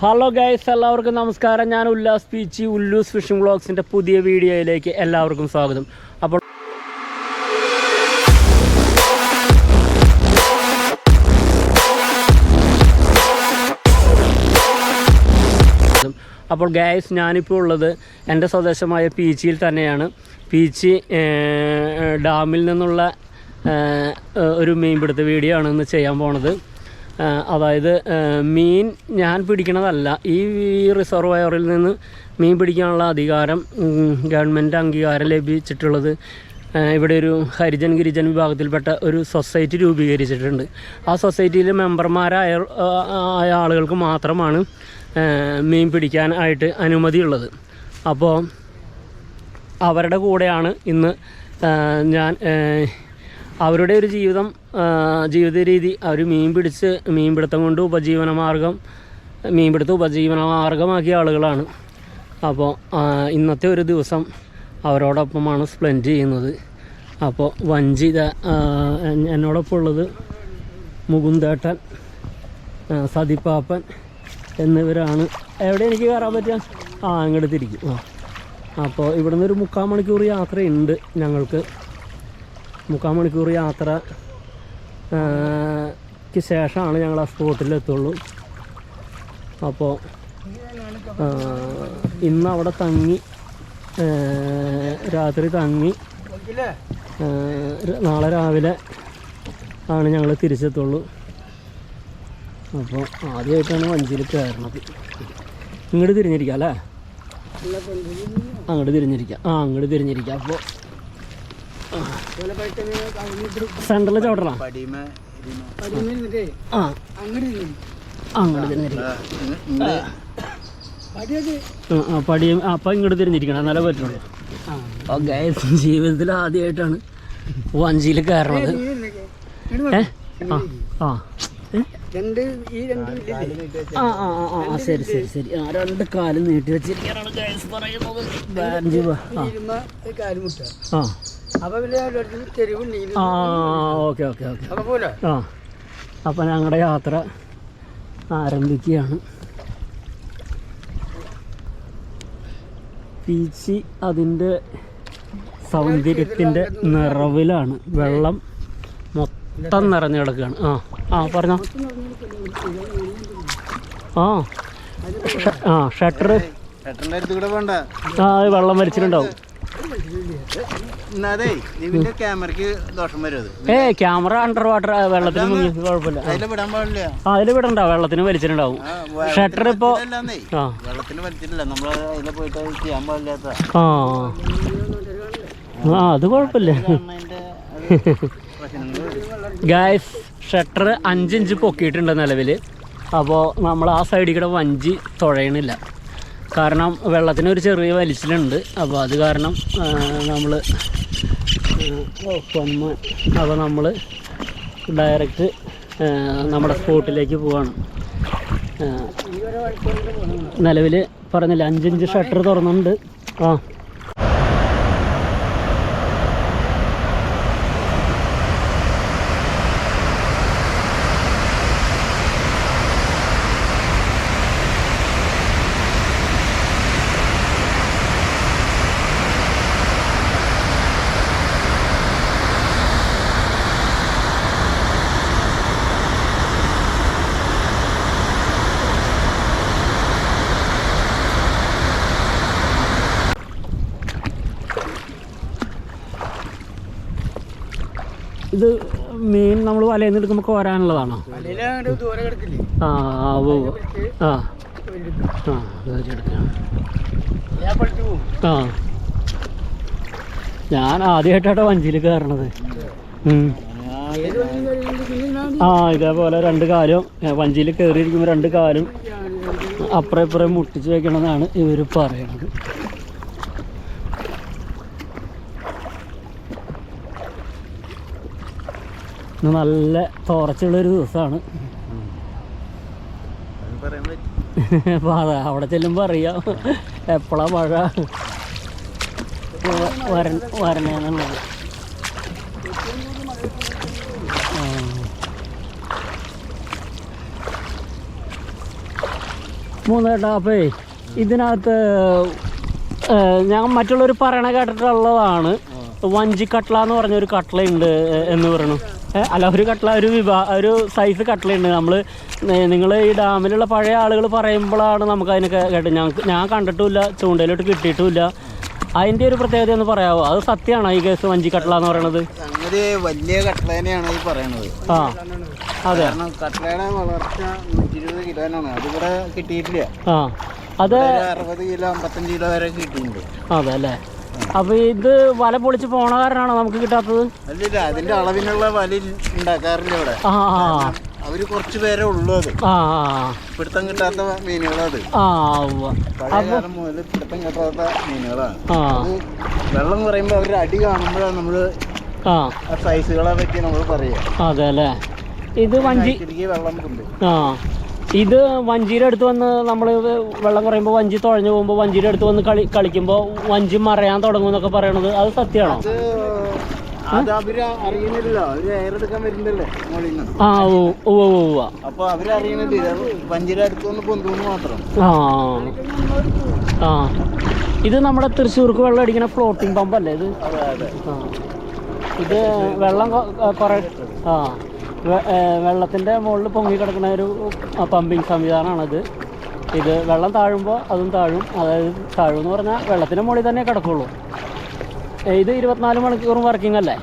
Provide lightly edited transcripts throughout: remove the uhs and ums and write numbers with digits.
Hello guys, എല്ലാവർക്കും നമസ്കാരം. ഞാൻ ഉല്ലാസ് പീച്ചി, ഉല്ലൂസ് ഫിഷിംഗ് വ്ളോഗ്സിൻ്റെ പുതിയ വീഡിയോയിലേക്ക് എല്ലാവർക്കും സ്വാഗതം. അപ്പോൾ ഗൈസ്, ഞാനിപ്പോൾ ഉള്ളത് എൻ്റെ സ്വദേശമായ പീച്ചിയിൽ തന്നെയാണ്. പീച്ചി ഡാമിൽ നിന്നുള്ള ഒരു മീൻപിടുത്ത വീഡിയോ ആണ് ഇന്ന് ചെയ്യാൻ പോണത്. അതായത് മീൻ ഞാൻ പിടിക്കണതല്ല, ഈ റിസർവയറിൽ നിന്ന് മീൻ പിടിക്കാനുള്ള അധികാരം ഗവൺമെൻറ് അംഗീകാരം ലഭിച്ചിട്ടുള്ളത് ഇവിടെ ഒരു ഹരിജൻ ഗിരിജൻ വിഭാഗത്തിൽപ്പെട്ട ഒരു സൊസൈറ്റി രൂപീകരിച്ചിട്ടുണ്ട്. ആ സൊസൈറ്റിയിൽ മെമ്പർമാരായ ആളുകൾക്ക് മാത്രമാണ് മീൻ പിടിക്കാനായിട്ട് അനുമതിയുള്ളത്. അപ്പോൾ അവരുടെ കൂടെയാണ് ഇന്ന് ഞാൻ. അവരുടെ ഒരു ജീവിത രീതി, അവർ മീൻപിടുത്തം കൊണ്ട് ഉപജീവനമാർഗമാക്കിയ ആളുകളാണ്. അപ്പോൾ ഇന്നത്തെ ഒരു ദിവസം അവരോടൊപ്പമാണ് സ്പെൻഡ് ചെയ്യുന്നത്. അപ്പോൾ വഞ്ചി എന്നോടൊപ്പം ഉള്ളത് മുകുന്ദേട്ടൻ, സതിപ്പാപ്പൻ എന്നിവരാണ്. എവിടെ എനിക്ക് കയറാൻ പറ്റുക? ഇങ്ങോട്ട് തിരിക്കും. അപ്പോൾ ഇവിടുന്ന് ഒരു 3/4 മണിക്കൂർ യാത്രയുണ്ട് ഞങ്ങൾക്ക്. 3/4 മണിക്കൂർ യാത്രയ്ക്ക് ശേഷമാണ് ഞങ്ങൾ ആ സ്പോട്ടിലെത്തുള്ളൂ. അപ്പോൾ ഇന്ന് അവിടെ രാത്രി തങ്ങി നാളെ രാവിലെ ആണ് ഞങ്ങൾ തിരിച്ചെത്തുള്ളൂ. അപ്പോൾ ആദ്യമായിട്ടാണ് വഞ്ചിയിൽ കയറണത്. ഇങ്ങോട്ട് തിരിഞ്ഞിരിക്കാം അല്ലേ? അങ്ങോട്ട് തിരിഞ്ഞിരിക്കാം. അപ്പോൾ സെൻട്രൽ ചവിട്ടണം. പടിയും അപ്പം ഇങ്ങോട്ട് തിരിഞ്ഞിരിക്കണം, എന്നാലേ പറ്റുള്ളൂ. ജീവിതത്തിൽ ആദ്യമായിട്ടാണ് വഞ്ചിയിൽ കയറണത്. ശരി. രണ്ട് കാലും നീട്ടി വെച്ചിരിക്കാനാണ് പറയുന്നത്. ഓക്കെ. അപ്പം ഞങ്ങളുടെ യാത്ര ആരംഭിക്കുകയാണ്. പീച്ചി അതിൻ്റെ സൗന്ദര്യത്തിൻ്റെ നിറവിലാണ്. വെള്ളം മൊത്തം നിറഞ്ഞു കിടക്കുകയാണ്. പറഞ്ഞോ. ഷട്ടർ വെള്ളം വലിച്ചിട്ടുണ്ടാവും. ക്യാമറ അണ്ടർ വാട്ടർ വെള്ളത്തിന് മുങ്ങി കുഴപ്പമില്ല. അതിൽ വിടണ്ട, വെള്ളത്തിന് വലിച്ചിട്ടുണ്ടാവും. ഷട്ടർ ഇപ്പോ അത് കുഴപ്പമില്ല. ഗായ്സ്, ഷട്ടർ 5 ഇഞ്ച് പൊക്കിയിട്ടുണ്ട് നിലവിൽ. അപ്പോൾ നമ്മൾ ആ സൈഡിൽ കൂടെ വഞ്ചി തുഴയണില്ല, കാരണം വെള്ളത്തിനൊരു ചെറിയ വലിച്ചിലുണ്ട്. അപ്പോൾ അത് കാരണം നമ്മൾ ഡയറക്റ്റ് നമ്മുടെ സ്പോട്ടിലേക്ക് പോവാണ്. നിലവിൽ പറഞ്ഞില്ല 5 ഇഞ്ച് ഷട്ടർ തുറന്നുണ്ട്. ഇത് മീൻ നമ്മൾ വലയിൽ നിന്ന് എടുക്കുമ്പോൾ കോരാനുള്ളതാണോ? ഞാൻ ആദ്യമായിട്ടാണ് വഞ്ചിയിൽ കയറണത്. ഇതേപോലെ 2 കാലും വഞ്ചിയിൽ കയറിയിരിക്കുമ്പോൾ 2 കാലും അപ്പുറം ഇപ്പുറം മുട്ടിച്ച് വെക്കണമെന്നാണ് ഇവർ പറയണത്. നല്ല തോർച്ചുള്ളൊരു ദിവസമാണ്. അപ്പോൾ അവിടെ ചെല്ലുമ്പോൾ അറിയാം എപ്പോഴാണ് മഴ വരണേന്നുള്ളത്. മൂന്നേട്ടാ അപ്പേ ഇതിനകത്ത് ഞാൻ മറ്റുള്ളവർ പറയണ കേട്ടിട്ടുള്ളതാണ് വഞ്ചിക്കട്ട്ല എന്ന് പറഞ്ഞൊരു കട്ട്ലയുണ്ട് എന്ന് പറയണു. അല്ല ഒരു കട്ട്ല ഒരു സൈസ് കട്ട്ലയുണ്ട്. നിങ്ങൾ ഈ ഡാമിലുള്ള പഴയ ആളുകൾ പറയുമ്പോഴാണ് നമുക്ക് അതിനൊക്കെ കേട്ടത്. ഞാൻ കണ്ടിട്ടുമില്ല, ചൂണ്ടയിലോട്ട് കിട്ടിയിട്ടുമില്ല. അതിൻ്റെ ഒരു പ്രത്യേകത ഒന്ന് പറയാമോ? അത് സത്യമാണോ ഈ കേസ് വഞ്ചിക്കട്ട്ല എന്ന് പറയണത്? വലിയ കട്ട്ലേനെയാണ് ഈ പറയണത്. ആ അതെ, കട്ട്ലയുടെ വളർച്ച 120 കിലോനാണ്. അതിവിടെ കിട്ടിയിട്ടില്ല. ആ അത് 60 കിലോ 55 കിലോ വരെ കിട്ടിയിട്ടുണ്ട്. അതെ അല്ലേ. അപ്പൊ ഇത് വല പൊളിച്ച് പോണ കാരണമാണോ നമുക്ക് കിട്ടാത്തത്? അല്ലില്ല, അതിന്റെ അളവിനുള്ള വല ഉണ്ടാക്കാറില്ല ഇവിടെ. അവര് കുറച്ച് പേരെ ഉള്ളൂ. അത് പിടുത്തം കിട്ടാത്ത മീനുകളത്. പഴയ കാലം മുതൽ പിടുത്തം കിട്ടാത്ത മീനുകളാണ്. വെള്ളം പറയുമ്പോ അവരുടെ അടി കാണുമ്പോഴാണ് നമ്മള് ആ സൈസുകളെ പറ്റി നമ്മൾ പറയാ. അതെ അല്ലേ. ഇത് വഞ്ചി വെള്ളം ഉണ്ട്. ഇത് വഞ്ചിയുടെ അടുത്ത് വന്ന് നമ്മൾ വെള്ളം കുറയുമ്പോൾ വഞ്ചി തുഴഞ്ഞു പോകുമ്പോൾ വഞ്ചിയുടെ അടുത്ത് വന്ന് കളിക്കുമ്പോൾ വഞ്ചി മറയാൻ തുടങ്ങും എന്നൊക്കെ പറയണത് അത് സത്യമാണോ? അത് അവര് അറിയുന്നില്ല. അവര് എയറെടുക്കാൻ വരുന്നല്ലേ മോളിൽ നിന്ന്. അപ്പൊ അവരറിയുന്നില്ല. വഞ്ചിയുടെ അടുത്ത് വന്ന് പൊന്തൂന്ന് മാത്രം. ഇത് നമ്മുടെ തൃശ്ശൂർക്ക് വെള്ളം അടിക്കുന്ന ഫ്ലോട്ടിംഗ് പമ്പ് അല്ലേ ഇത്? ഇത് വെള്ളം കുറെ വെള്ളത്തിൻ്റെ മുകളിൽ പൊങ്ങിക്കിടക്കുന്ന ഒരു പമ്പിങ് സംവിധാനമാണിത്. ഇത് വെള്ളം താഴുമ്പോൾ അതും താഴും. അതായത് താഴുമെന്ന് പറഞ്ഞാൽ വെള്ളത്തിൻ്റെ മുകളിൽ തന്നെ കിടക്കുള്ളൂ. ഇത് 24 മണിക്കൂറും വർക്കിംഗ് അല്ലേ?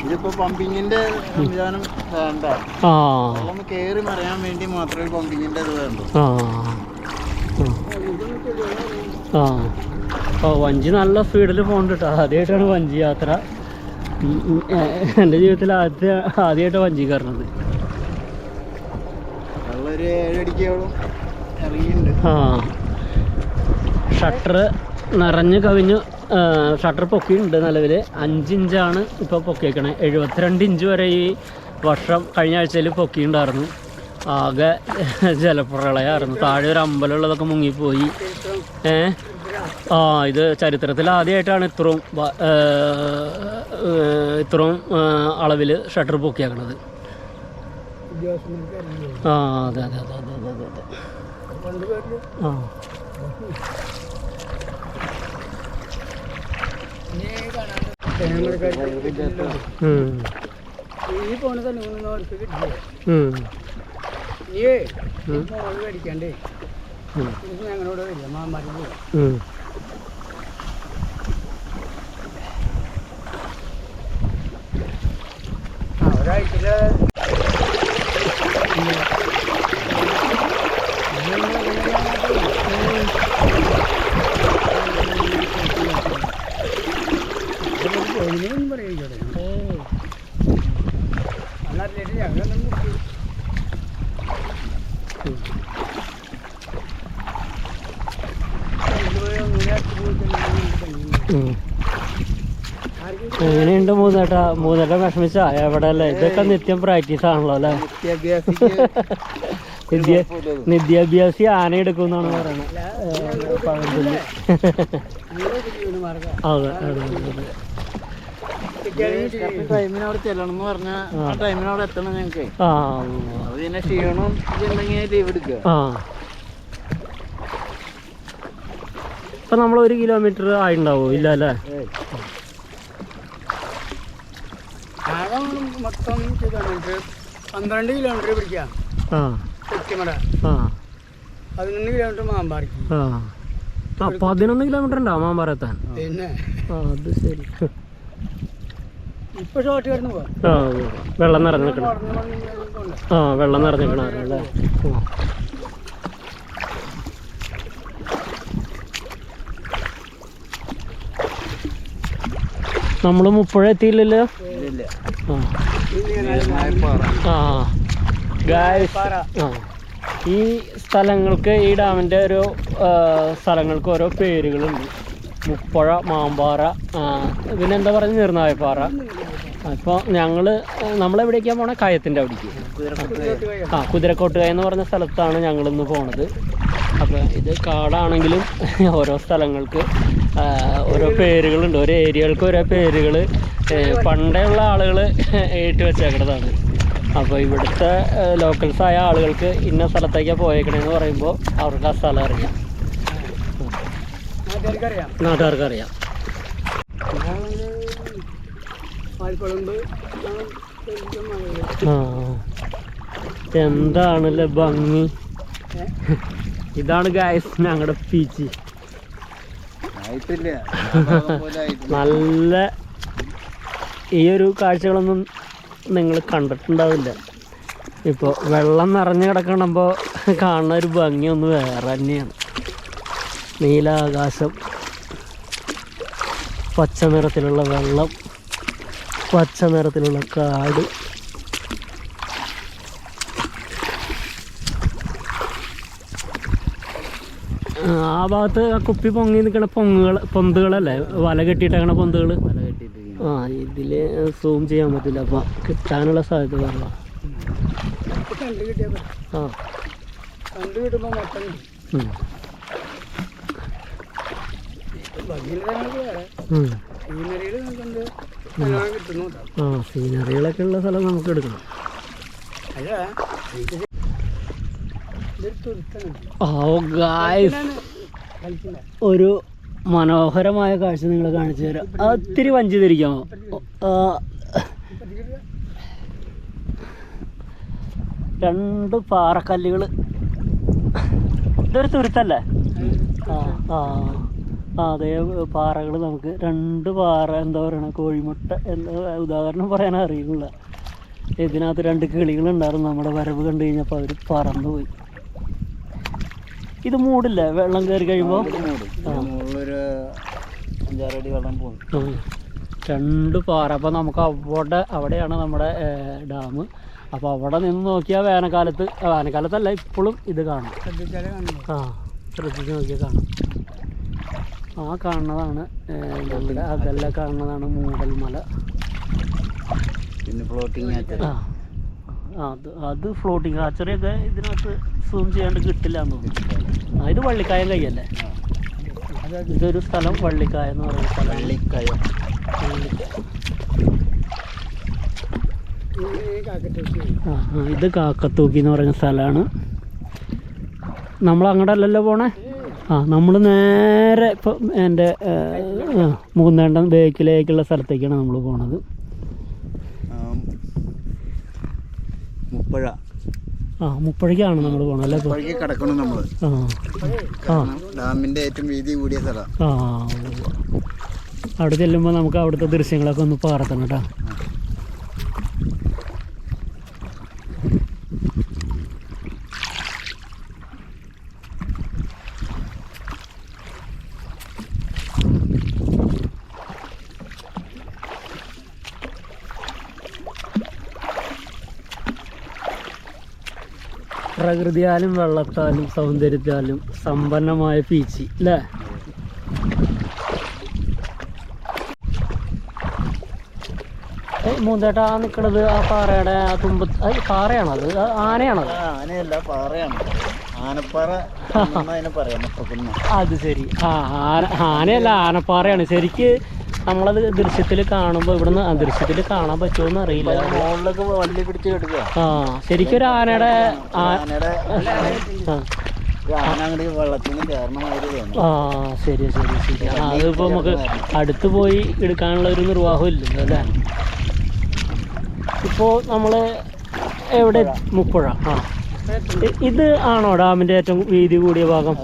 ഇതിപ്പോ പമ്പിങ്ങിന്റെ സംവിധാനം വേണ്ട. കയറി മറിയാൻ വേണ്ടി മാത്രമേ പമ്പിങ്ങിന്റെ ഇത് വേണ്ടൂ. വഞ്ചി നല്ല സ്പീഡിൽ പോകുന്നുണ്ട് കേട്ടോ. ആദ്യമായിട്ടാണ് വഞ്ചി യാത്ര. എൻ്റെ ജീവിതത്തിൽ ആദ്യമായിട്ട് വഞ്ചി കയറുന്നത്. ഷട്ടർ നിറഞ്ഞ് കവിഞ്ഞ് ഷട്ടർ പൊക്കിയിട്ടുണ്ട്. നിലവിൽ 5 ഇഞ്ചാണ് ഇപ്പോൾ പൊക്കിയേക്കണേ. 72 ഇഞ്ച് വരെ ഈ വർഷം കഴിഞ്ഞ ആഴ്ചയിൽ പൊക്കിയിട്ടുണ്ടായിരുന്നു. ആകെ ജലപ്രളയമായിരുന്നു. താഴെ ഒരു അമ്പലമുള്ളതൊക്കെ മുങ്ങിപ്പോയി. ഇത് ചരിത്രത്തിൽ ആദ്യമായിട്ടാണ് ഇത്രയും അളവിൽ ഷട്ടർ പൊക്കിയാക്കണത്. അതെ അതെ അതെ അതെ അതെ അതെ. ഞങ്ങളോട് വരില്ല മാമാരി ഒരാഴ്ച പറയും. അന്നറിഞ്ഞിട്ട് ഞങ്ങളൊന്നും എങ്ങനെയുണ്ട് മൂന്നേട്ട വിഷമിച്ച എവിടെ അല്ലേ? ഇതൊക്കെ നിത്യം പ്രാക്ടീസ് ആണല്ലോ അല്ലേ? നിത്യാഭ്യാസി ആന എടുക്കുന്നാണ് പറയണത്. അതെ അതെ അതെ. ടൈമിനവിടെ ചെല്ലണം എന്ന് പറഞ്ഞാൽ ആ ടൈമിനവിടെ എത്തണം ഞങ്ങൾക്ക്. അത് പിന്നെ ക്ഷീണം ലീവ് എടുക്കുക. ഇപ്പൊ നമ്മൾ 1 കിലോമീറ്റർ ആയിട്ടുണ്ടാവോ? ഇല്ല അല്ലേ? മൊത്തം 12 കിലോമീറ്റർ പിടിക്കാം. 11 കിലോമീറ്റർ മാമ്പാറക്ക്. 11 കിലോമീറ്റർ ഉണ്ടാവും മാമ്പാറെത്താൻ. പിന്നെ അത് ശരി. ഇപ്പൊ ഷോർട്ട് കിടന്നു പോവാ. വെള്ളം നിറഞ്ഞിരിക്കണം. വെള്ളം നിറഞ്ഞിരിക്കണം അല്ലേ? നമ്മൾ മുപ്പുഴ എത്തിയില്ലല്ലോ. ഈ സ്ഥലങ്ങൾക്ക്, ഈ ഡാമിൻ്റെ ഒരു സ്ഥലങ്ങൾക്ക് ഓരോ പേരുകളുണ്ട്. മുപ്പുഴ, മാമ്പാറ, പിന്നെ എന്താ പറയുക, നീർനായപ്പാറ. അപ്പോൾ നമ്മളെവിടേക്കാണ് പോണേ? കയത്തിൻ്റെ അവിടേക്ക്. കുതിരക്കോട്ടുകായ എന്ന് പറഞ്ഞ സ്ഥലത്താണ് ഞങ്ങളിന്ന് പോണത്. അപ്പോൾ ഇത് കാടാണെങ്കിലും ഓരോ സ്ഥലങ്ങൾക്ക് ഓരോ പേരുകളുണ്ട്. ഓരോ ഏരിയകൾക്ക് ഓരോ പേരുകൾ പണ്ടേ ഉള്ള ആളുകൾ ഇട്ട് വെച്ചേക്കുന്നതാണ്. അപ്പോൾ ഇവിടുത്തെ ലോക്കൽസായ ആളുകൾക്ക് ഇന്ന സ്ഥലത്തേക്കാണ് പോയേക്കണേന്ന് പറയുമ്പോൾ അവർക്ക് ആ സ്ഥലം അറിയാം, നാട്ടുകാർക്ക് അറിയാം. ആ എന്താണല്ലേ ഭംഗി. ഇതാണ് ഗായ്സ് ഞങ്ങളുടെ ബീച്ച്. നല്ല ഈ ഒരു കാഴ്ചകളൊന്നും നിങ്ങൾ കണ്ടിട്ടുണ്ടാവില്ല. ഇപ്പോൾ വെള്ളം നിറഞ്ഞു കിടക്കണമ്പോൾ കാണുന്ന ഒരു ഭംഗിയൊന്ന് വേറെ തന്നെയാണ്. നീലാകാശം, പച്ച നിറത്തിലുള്ള വെള്ളം, പച്ച നിറത്തിലുള്ള കാട്. ആ ഭാഗത്ത് ആ കുപ്പി പൊങ്ങി നിൽക്കണ പൊന്തുകളല്ലേ, വല കെട്ടിയിട്ടങ്ങനെ പൊന്തുകൾ. ആ ഇതിൽ സൂം ചെയ്യാൻ പറ്റില്ല, അപ്പം കിട്ടാനുള്ള സാധ്യത കുറവാ. ആ സീനറികളൊക്കെ ഉള്ള സ്ഥലം നമുക്ക് എടുക്കണം. ഒരു മനോഹരമായ കാഴ്ച നിങ്ങൾ കാണിച്ചു തരാം. ഒത്തിരി വഞ്ചി തിരിക്കാമോ? രണ്ട് പാറക്കല്ലുകൾ. ഇതൊരു തുരുത്തല്ലേ? അതേ പാറകൾ നമുക്ക് രണ്ട് പാറ, എന്താ പറയണ, കോഴിമുട്ട എന്താ ഉദാഹരണം പറയാൻ അറിയില്ല. ഇതിനകത്ത് രണ്ട് കിളികളുണ്ടായിരുന്നു. നമ്മുടെ വരവ് കണ്ടു കഴിഞ്ഞപ്പോൾ അവർ പറന്നുപോയി. ഇത് മൂടില്ല വെള്ളം കയറി കഴിയുമ്പോൾ? രണ്ട് പാറ. അപ്പോൾ നമുക്ക് അവിടെയാണ് നമ്മുടെ ഡാം. അപ്പോൾ അവിടെ നിന്ന് നോക്കിയാൽ വേനൽക്കാലത്തല്ല ഇപ്പോഴും ഇത് കാണാം. ആ ശ്രദ്ധിച്ച് നോക്കിയാൽ കാണാം. ആ കാണുന്നതാണ് നമ്മുടെ അതെല്ലാം കാണുന്നതാണ് മൂടൽമല. പിന്നെ ഫ്ലോട്ടിങ് ഹാച്ചറി. അത് ഫ്ലോട്ടിങ് ഹാച്ചറിയൊക്കെ ഇതിനകത്ത് സൂം ചെയ്യാണ്ട് കിട്ടില്ല എന്ന് തോന്നുന്നു. ഇത് വള്ളിക്കായം കൈയല്ലേ? ഇതൊരു സ്ഥലം വള്ളിക്കായ എന്ന് പറയുന്ന സ്ഥലം. ഇത് കാക്കത്തൂക്കി എന്ന് പറയുന്ന സ്ഥലമാണ്. നമ്മൾ അങ്ങോട്ട് അല്ലല്ലോ പോണേ. നമ്മൾ നേരെ ഇപ്പം എൻ്റെ മൂന്നേണ്ടം ബേക്കിലേക്കുള്ള സ്ഥലത്തേക്കാണ് നമ്മൾ പോണത്. മുപ്പഴയ്ക്കാണ് നമ്മൾ പോകണം അല്ലേ? കിടക്കണം നമ്മൾ. ഡാമിൻ്റെ ഏറ്റവും വീതി കൂടിയ സ്ഥലം. അവിടെ ചെല്ലുമ്പോൾ നമുക്ക് അവിടുത്തെ ദൃശ്യങ്ങളൊക്കെ ഒന്ന് പാർത്തണം കേട്ടോ. പ്രകൃതിയാലും വെള്ളത്താലും സൗന്ദര്യത്താലും സമ്പന്നമായ ബീച്ച് അല്ലേ? മൂന്നേട്ടാ നിൽക്കണത് ആ പാറയുടെ ആ തുമ്പത്ത്. പാറയാണത്? ആനയാണത്? ആനയല്ല, പാറയാണ്. ആനപ്പാറ പറയാം. അത് ശരി. ആനയല്ല, ആനപ്പാറയാണ്. ശരിക്ക് നമ്മളത് ദൃശ്യത്തിൽ കാണുമ്പോൾ ഇവിടുന്ന് ദൃശ്യത്തിൽ കാണാൻ പറ്റുമോന്ന് അറിയില്ല. മുകളിലൊക്കെ വള്ളി പിടിച്ച് കിടക്കുക. ശരിക്കും ഒരു ആനയുടെ ശരി ശരി ശരി. അതിപ്പോൾ നമുക്ക് അടുത്ത് പോയി എടുക്കാനുള്ള ഒരു നിർവാഹം ഇല്ലല്ലോ അല്ലേ? ഇപ്പോൾ നമ്മൾ എവിടെ? മുപ്പുഴ. ഇത് ആണോ ഡാമിൻ്റെ ഏറ്റവും വീതി കൂടിയ ഭാഗം?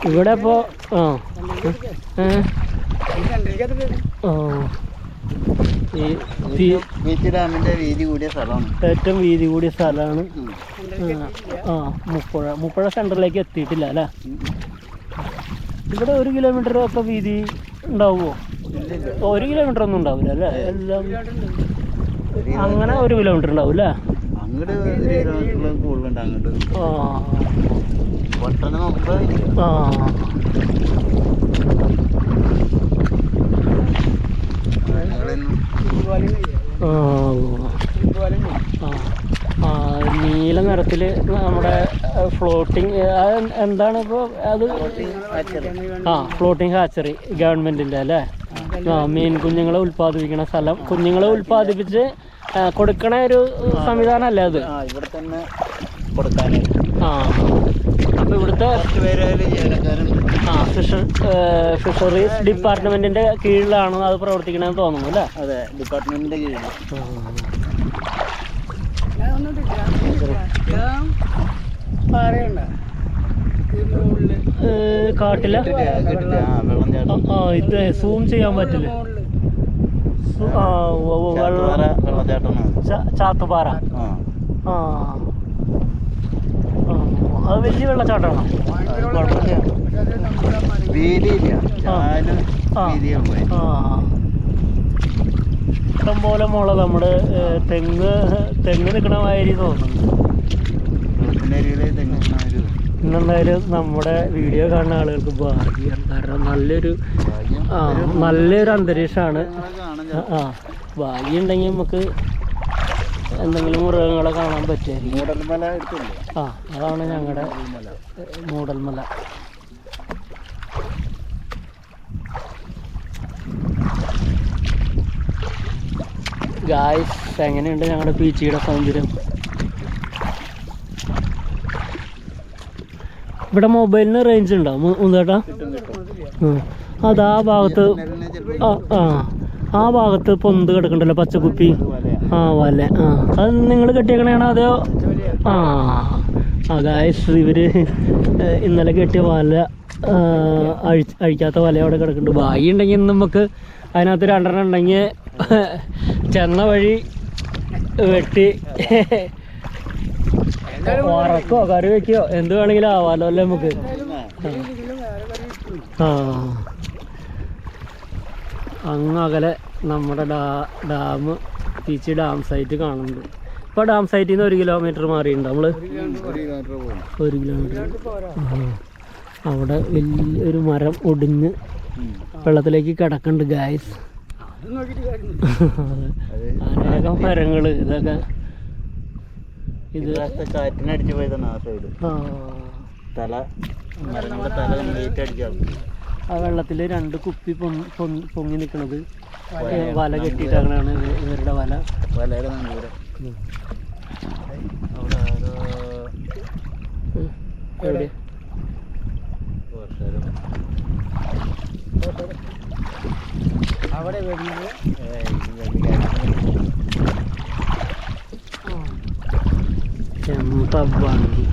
ഇവിടെ ഇപ്പോൾ ഏറ്റവും വീതി കൂടിയ സ്ഥലമാണ്. മുപ്പുഴ സെൻറ്ററിലേക്ക് എത്തിയിട്ടില്ല അല്ലേ? ഇവിടെ 1 കിലോമീറ്റർ ഒക്കെ വീതി ഉണ്ടാവുമോ? 1 കിലോമീറ്റർ ഒന്നും ഉണ്ടാവില്ല അല്ലേ? എല്ലാം അങ്ങനെ 1 കിലോമീറ്റർ ഉണ്ടാവും അല്ലേ? നീല നിറത്തിൽ നമ്മുടെ ഫ്ലോട്ടിങ് എന്താണ് ഇപ്പോൾ അത്? ഫ്ലോട്ടിങ് ഹാച്ചറി ഗവൺമെൻറ്റിൻ്റെ അല്ലേ? മീൻ കുഞ്ഞുങ്ങളെ ഉൽപ്പാദിപ്പിക്കുന്ന സ്ഥലം. കുഞ്ഞുങ്ങളെ ഉൽപ്പാദിപ്പിച്ച് കൊടുക്കണ ഒരു സംവിധാനമല്ലേ അത്? ഇവിടെ തന്നെ കൊടുക്കാനായിട്ട്. ആ അപ്പോൾ ഇവിടുത്തെ ഫിഷറീസ് ഡിപ്പാർട്ട്മെന്റിന്റെ കീഴിലാണ് അത് പ്രവർത്തിക്കണമെന്ന് തോന്നുന്നു അല്ലേ? അതെ, ഡിപ്പാർട്ട്മെന്റിന്റെ കീഴിൽ. കാട്ടില ഇത് സൂം ചെയ്യാൻ പറ്റില്ല. ചാത്തുപാറ. ആ അത് വലിയ വെള്ളച്ചാട്ടമാണോ? ഇഷ്ടം പോലെ മുള നമ്മുടെ തെങ്ങ് നിൽക്കണ മാതിരി തോന്നുന്നു. ഇന്നെന്തായാലും നമ്മുടെ വീഡിയോ കാണുന്ന ആളുകൾക്ക് ഭാഗ്യം. കാരണം നല്ലൊരു അന്തരീക്ഷമാണ്. ഭാഗ്യം ഉണ്ടെങ്കിൽ നമുക്ക് എന്തെങ്കിലും മൃഗങ്ങളെ കാണാൻ പറ്റുമായിരിക്കും. അതാണ് ഞങ്ങളുടെ മൂടൽമല. ഗായ്സ്, എങ്ങനെയുണ്ട് ഞങ്ങളുടെ പീച്ചിയുടെ സൗന്ദര്യം? ഇവിടെ മൊബൈലിന് റേഞ്ച് ഉണ്ടോ മുന്തേട്ടാ? അതാ ഭാഗത്ത് ആ ഭാഗത്ത് പൊന്ത് കിടക്കണ്ടല്ലോ പച്ചക്കുപ്പി. വല. അത് നിങ്ങൾ കെട്ടിയേക്കണേണോ അതെയോ? ഗായ്സ്, ഇവര് ഇന്നലെ കെട്ടിയ വല അഴിക്കാത്ത വല അവിടെ കിടക്കുന്നുണ്ട്. ഭാഗ്യം ഉണ്ടെങ്കിൽ നമുക്ക് അതിനകത്ത് 2 ഉണ്ടെങ്കിൽ ചെന്ന വഴി വെട്ടി വറക്കോ കറി വെക്കോ എന്ത് വേണമെങ്കിലും ആവാലോ അല്ലേ നമുക്ക്? അങ്ങ് അകലെ നമ്മുടെ ഡാം, പീച്ചി ഡാം സൈറ്റ് കാണുന്നുണ്ട്. ഇപ്പോൾ ഡാം സൈറ്റിൽ നിന്ന് 1 കിലോമീറ്റർ മാറിയിട്ടുണ്ട് നമ്മൾ. 1 കിലോമീറ്റർ. അവിടെ വലിയൊരു മരം ഒടിഞ്ഞ് വെള്ളത്തിലേക്ക് കിടക്കുന്നുണ്ട് ഗായ്സ്. അനേകം മരങ്ങൾ. ഇതൊക്കെ കാറ്റിനടിച്ചു പോയതാണ്. ആ സൈഡ് മരങ്ങളുടെ തല അടിച്ചാൽ ആ വെള്ളത്തിൽ 2 കുപ്പി പൊങ്ങി നിൽക്കുന്നത് വല കെട്ടിയിട്ടാണ് ഇവരുടെ വലയുടെ നങ്കൂരം. എവിടെ അവിടെ വരുന്നത് എന്താ ഭംഗി.